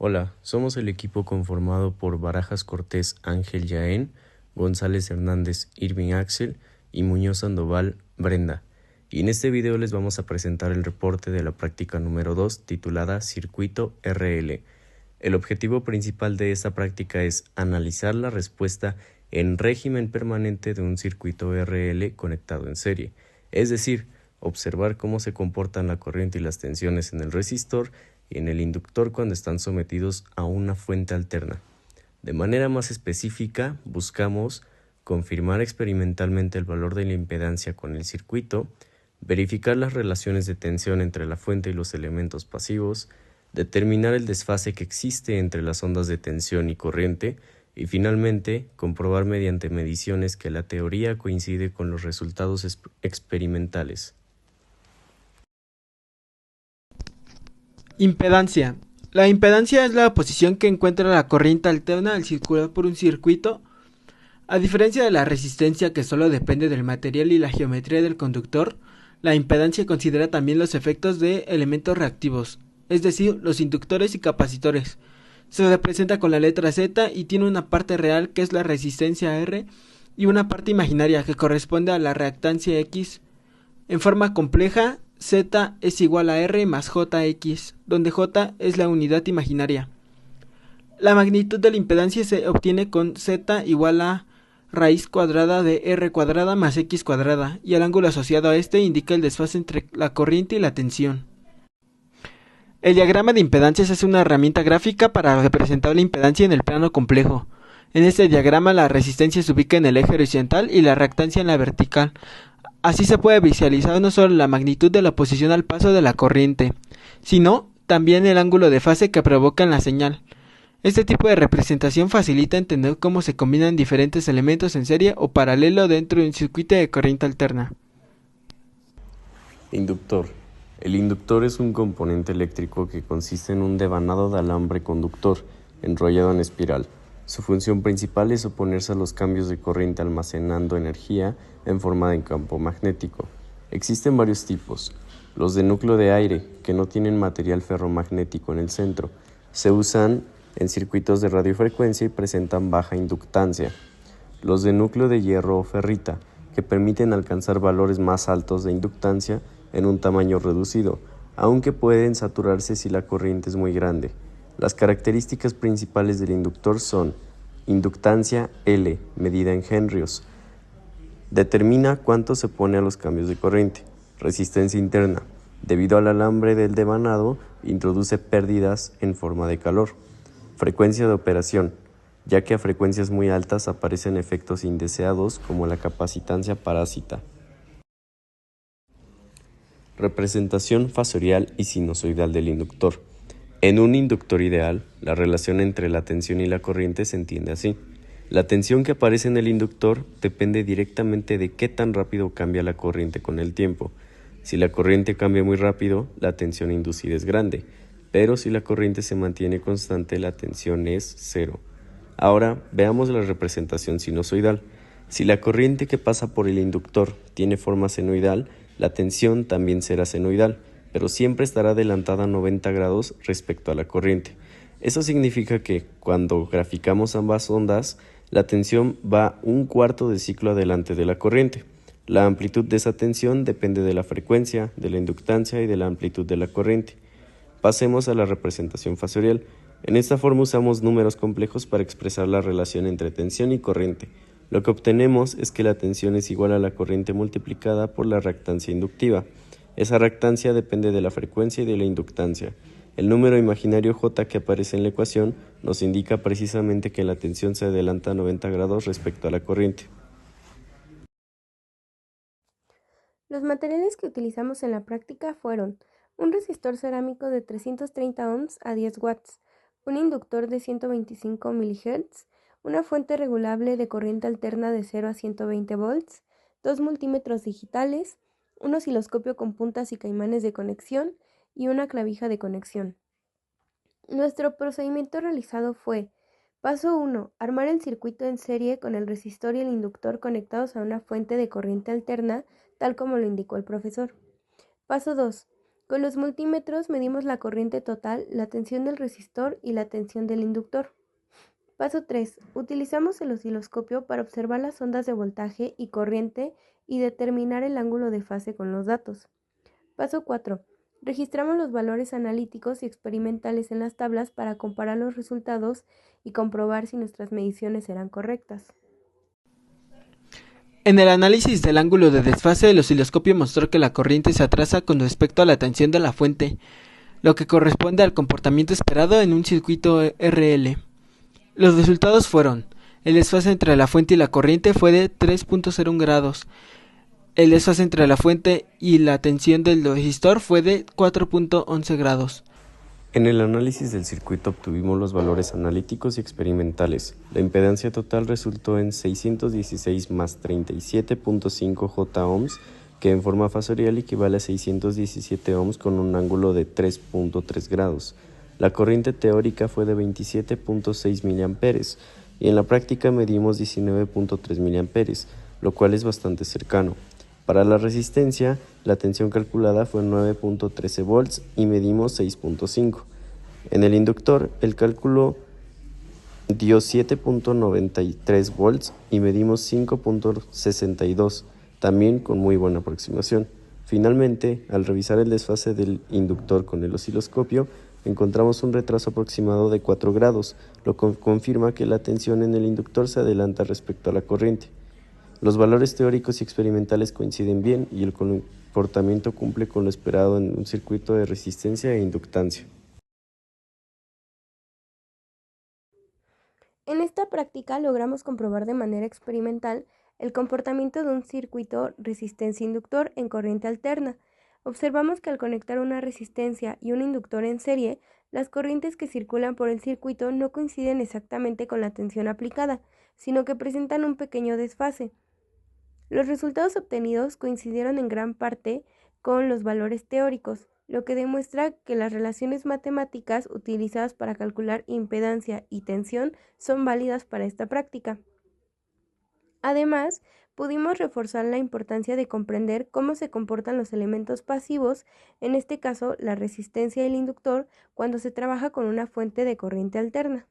Hola, somos el equipo conformado por Barajas Cortés Ángel Yaén, González Hernández Irving Axel y Muñoz Sandoval Brenda. Y en este video les vamos a presentar el reporte de la práctica número 2 titulada Circuito RL. El objetivo principal de esta práctica es analizar la respuesta en régimen permanente de un circuito RL conectado en serie, es decir, observar cómo se comportan la corriente y las tensiones en el resistor y en el inductor cuando están sometidos a una fuente alterna. De manera más específica, buscamos confirmar experimentalmente el valor de la impedancia con el circuito, verificar las relaciones de tensión entre la fuente y los elementos pasivos, determinar el desfase que existe entre las ondas de tensión y corriente y finalmente comprobar mediante mediciones que la teoría coincide con los resultados experimentales. Impedancia. La impedancia es la posición que encuentra la corriente alterna al circular por un circuito. A diferencia de la resistencia, que solo depende del material y la geometría del conductor, la impedancia considera también los efectos de elementos reactivos, es decir, los inductores y capacitores. Se representa con la letra Z y tiene una parte real que es la resistencia R y una parte imaginaria que corresponde a la reactancia X. En forma compleja, Z es igual a R más JX, donde J es la unidad imaginaria. La magnitud de la impedancia se obtiene con Z igual a raíz cuadrada de R cuadrada más X cuadrada, y el ángulo asociado a este indica el desfase entre la corriente y la tensión. El diagrama de impedancias es una herramienta gráfica para representar la impedancia en el plano complejo. En este diagrama la resistencia se ubica en el eje horizontal y la reactancia en la vertical. Así se puede visualizar no solo la magnitud de la oposición al paso de la corriente, sino también el ángulo de fase que provoca en la señal. Este tipo de representación facilita entender cómo se combinan diferentes elementos en serie o paralelo dentro de un circuito de corriente alterna. Inductor. El inductor es un componente eléctrico que consiste en un devanado de alambre conductor enrollado en espiral. Su función principal es oponerse a los cambios de corriente almacenando energía en forma de campo magnético. Existen varios tipos. Los de núcleo de aire, que no tienen material ferromagnético en el centro, se usan en circuitos de radiofrecuencia y presentan baja inductancia. Los de núcleo de hierro o ferrita, que permiten alcanzar valores más altos de inductancia en un tamaño reducido, aunque pueden saturarse si la corriente es muy grande. Las características principales del inductor son inductancia L, medida en henrios. Determina cuánto se pone a los cambios de corriente. Resistencia interna. Debido al alambre del devanado, introduce pérdidas en forma de calor. Frecuencia de operación, ya que a frecuencias muy altas aparecen efectos indeseados como la capacitancia parásita. Representación fasorial y sinusoidal del inductor. En un inductor ideal, la relación entre la tensión y la corriente se entiende así. La tensión que aparece en el inductor depende directamente de qué tan rápido cambia la corriente con el tiempo. Si la corriente cambia muy rápido, la tensión inducida es grande, pero si la corriente se mantiene constante, la tensión es cero. Ahora veamos la representación sinusoidal. Si la corriente que pasa por el inductor tiene forma senoidal, la tensión también será senoidal, pero siempre estará adelantada a 90 grados respecto a la corriente. Eso significa que, cuando graficamos ambas ondas, la tensión va un cuarto de ciclo adelante de la corriente. La amplitud de esa tensión depende de la frecuencia, de la inductancia y de la amplitud de la corriente. Pasemos a la representación fasorial. En esta forma usamos números complejos para expresar la relación entre tensión y corriente. Lo que obtenemos es que la tensión es igual a la corriente multiplicada por la reactancia inductiva. Esa reactancia depende de la frecuencia y de la inductancia. El número imaginario J que aparece en la ecuación nos indica precisamente que la tensión se adelanta a 90 grados respecto a la corriente. Los materiales que utilizamos en la práctica fueron un resistor cerámico de 330 ohms a 10 watts, un inductor de 125 mHz, una fuente regulable de corriente alterna de 0 a 120 volts, dos multímetros digitales, un osciloscopio con puntas y caimanes de conexión y una clavija de conexión. Nuestro procedimiento realizado fue: paso 1. Armar el circuito en serie con el resistor y el inductor conectados a una fuente de corriente alterna, tal como lo indicó el profesor. Paso 2. Con los multímetros medimos la corriente total, la tensión del resistor y la tensión del inductor. Paso 3. Utilizamos el osciloscopio para observar las ondas de voltaje y corriente y determinar el ángulo de fase con los datos. Paso 4. Registramos los valores analíticos y experimentales en las tablas para comparar los resultados y comprobar si nuestras mediciones eran correctas. En el análisis del ángulo de desfase, el osciloscopio mostró que la corriente se atrasa con respecto a la tensión de la fuente, lo que corresponde al comportamiento esperado en un circuito RL. Los resultados fueron: el desfase entre la fuente y la corriente fue de 3.01 grados, el desfase entre la fuente y la tensión del resistor fue de 4.11 grados. En el análisis del circuito obtuvimos los valores analíticos y experimentales. La impedancia total resultó en 616 más 37.5 J ohms, que en forma fasorial equivale a 617 ohms con un ángulo de 3.3 grados. La corriente teórica fue de 27.6 mA y en la práctica medimos 19.3 mA, lo cual es bastante cercano. Para la resistencia, la tensión calculada fue 9.13 volts y medimos 6.5. En el inductor, el cálculo dio 7.93 volts y medimos 5.62, también con muy buena aproximación. Finalmente, al revisar el desfase del inductor con el osciloscopio, encontramos un retraso aproximado de 4 grados, lo que confirma que la tensión en el inductor se adelanta respecto a la corriente. Los valores teóricos y experimentales coinciden bien y el comportamiento cumple con lo esperado en un circuito de resistencia e inductancia. En esta práctica logramos comprobar de manera experimental el comportamiento de un circuito resistencia-inductor en corriente alterna. Observamos que al conectar una resistencia y un inductor en serie, las corrientes que circulan por el circuito no coinciden exactamente con la tensión aplicada, sino que presentan un pequeño desfase. Los resultados obtenidos coincidieron en gran parte con los valores teóricos, lo que demuestra que las relaciones matemáticas utilizadas para calcular impedancia y tensión son válidas para esta práctica. Además, pudimos reforzar la importancia de comprender cómo se comportan los elementos pasivos, en este caso la resistencia y el inductor, cuando se trabaja con una fuente de corriente alterna.